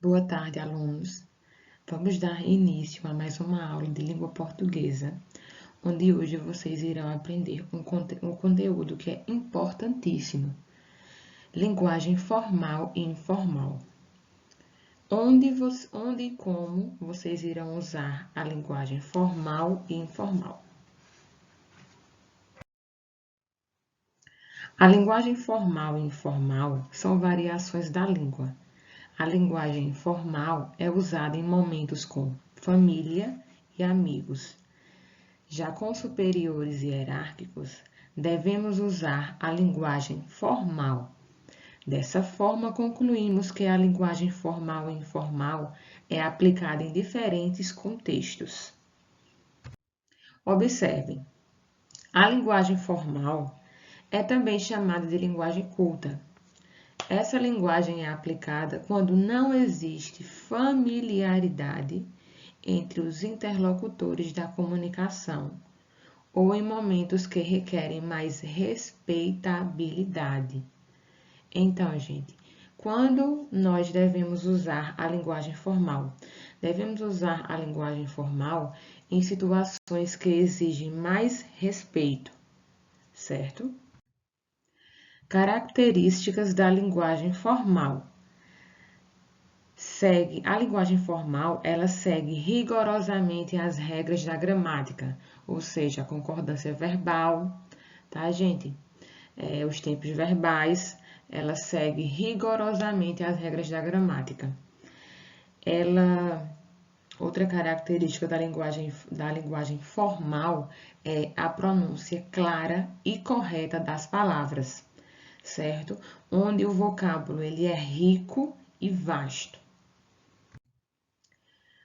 Boa tarde, alunos. Vamos dar início a mais uma aula de língua portuguesa, onde hoje vocês irão aprender um conteúdo que é importantíssimo: linguagem formal e informal. Onde e como vocês irão usar a linguagem formal e informal. A linguagem formal e informal são variações da língua. A linguagem formal é usada em momentos com família e amigos. Já com superiores hierárquicos, devemos usar a linguagem formal. Dessa forma, concluímos que a linguagem formal e informal é aplicada em diferentes contextos. Observem, a linguagem formal é também chamada de linguagem culta. Essa linguagem é aplicada quando não existe familiaridade entre os interlocutores da comunicação ou em momentos que requerem mais respeitabilidade. Então, gente, quando nós devemos usar a linguagem formal? Devemos usar a linguagem formal em situações que exigem mais respeito, certo? Características da linguagem formal. A linguagem formal, ela segue rigorosamente as regras da gramática, ou seja, a concordância verbal, tá, gente? Os tempos verbais, ela segue rigorosamente as regras da gramática. Outra característica da linguagem formal é a pronúncia clara e correta das palavras, certo? Onde o vocábulo ele é rico e vasto.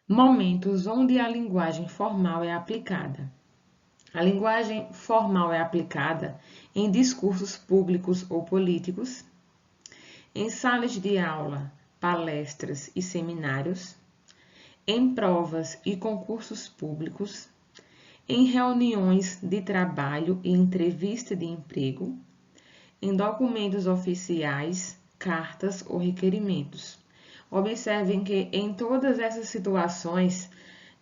Momentos onde a linguagem formal é aplicada. A linguagem formal é aplicada em discursos públicos ou políticos, em salas de aula, palestras e seminários, em provas e concursos públicos, em reuniões de trabalho e entrevista de emprego, em documentos oficiais, cartas ou requerimentos. Observem que em todas essas situações,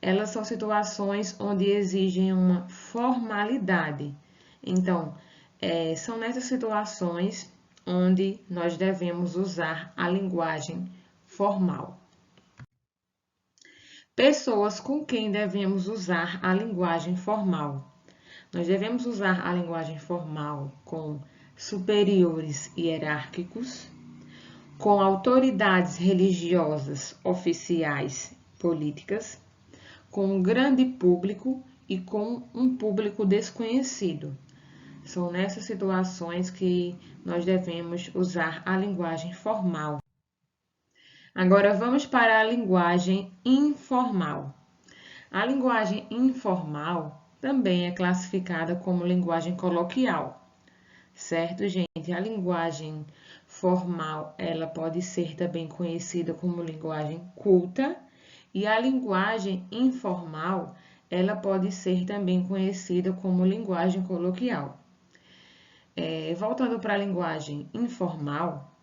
elas são situações onde exigem uma formalidade. Então, são nessas situações onde nós devemos usar a linguagem formal. Pessoas com quem devemos usar a linguagem formal. Nós devemos usar a linguagem formal com superiores hierárquicos, com autoridades religiosas, oficiais, políticas, com um grande público e com um público desconhecido. São nessas situações que nós devemos usar a linguagem formal. Agora vamos para a linguagem informal. A linguagem informal também é classificada como linguagem coloquial, certo, gente? A linguagem formal, ela pode ser também conhecida como linguagem culta, e a linguagem informal, ela pode ser também conhecida como linguagem coloquial. Voltando para a linguagem informal,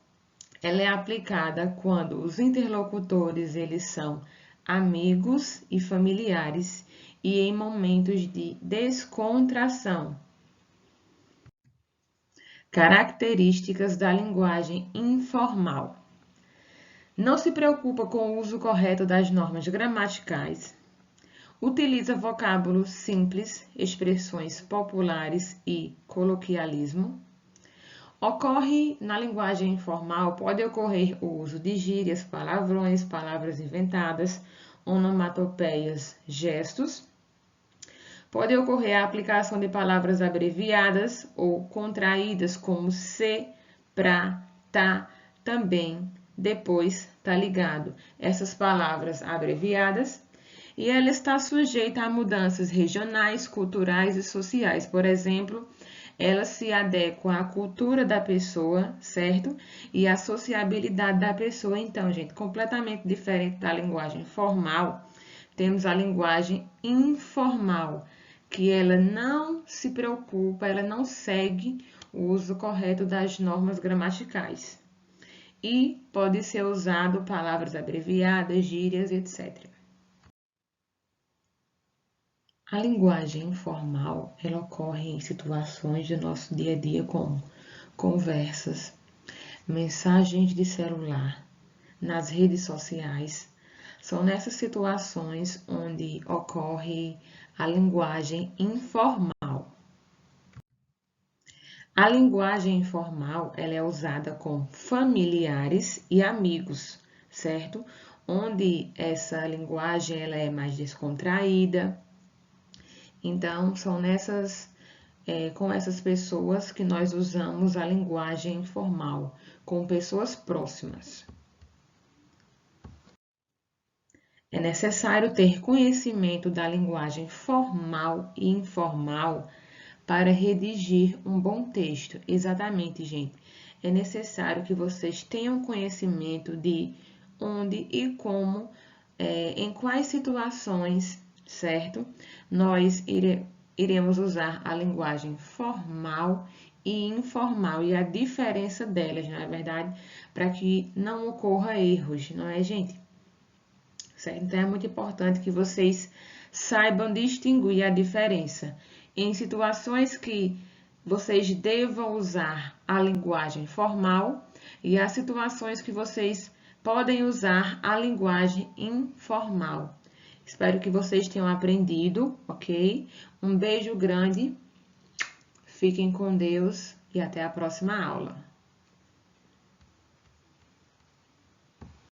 ela é aplicada quando os interlocutores eles são amigos e familiares e em momentos de descontração. Características da linguagem informal. Não se preocupa com o uso correto das normas gramaticais. Utiliza vocábulo simples, expressões populares e coloquialismo. Na linguagem informal, pode ocorrer o uso de gírias, palavrões, palavras inventadas, onomatopeias, gestos. Pode ocorrer a aplicação de palavras abreviadas ou contraídas, como se, pra, tá, também, depois, tá ligado. Essas palavras abreviadas. E ela está sujeita a mudanças regionais, culturais e sociais. Por exemplo, ela se adequa à cultura da pessoa, certo? E à sociabilidade da pessoa. Então, gente, completamente diferente da linguagem formal, temos a linguagem informal, que ela não se preocupa, ela não segue o uso correto das normas gramaticais. e pode ser usado palavras abreviadas, gírias, etc. A linguagem informal, ela ocorre em situações do nosso dia a dia como conversas, mensagens de celular, nas redes sociais. São nessas situações onde ocorre a linguagem informal. A linguagem informal, ela é usada com familiares e amigos, certo? Onde essa linguagem ela é mais descontraída. Então, são com essas pessoas que nós usamos a linguagem informal, com pessoas próximas. É necessário ter conhecimento da linguagem formal e informal para redigir um bom texto. Exatamente, gente. É necessário que vocês tenham conhecimento de onde e como, em quais situações, certo? Nós iremos usar a linguagem formal e informal e a diferença delas, não é verdade? Para que não ocorra erros, não é, gente? Certo? Então, é muito importante que vocês saibam distinguir a diferença em situações que vocês devam usar a linguagem formal e as situações que vocês podem usar a linguagem informal. Espero que vocês tenham aprendido, ok? Um beijo grande, fiquem com Deus e até a próxima aula.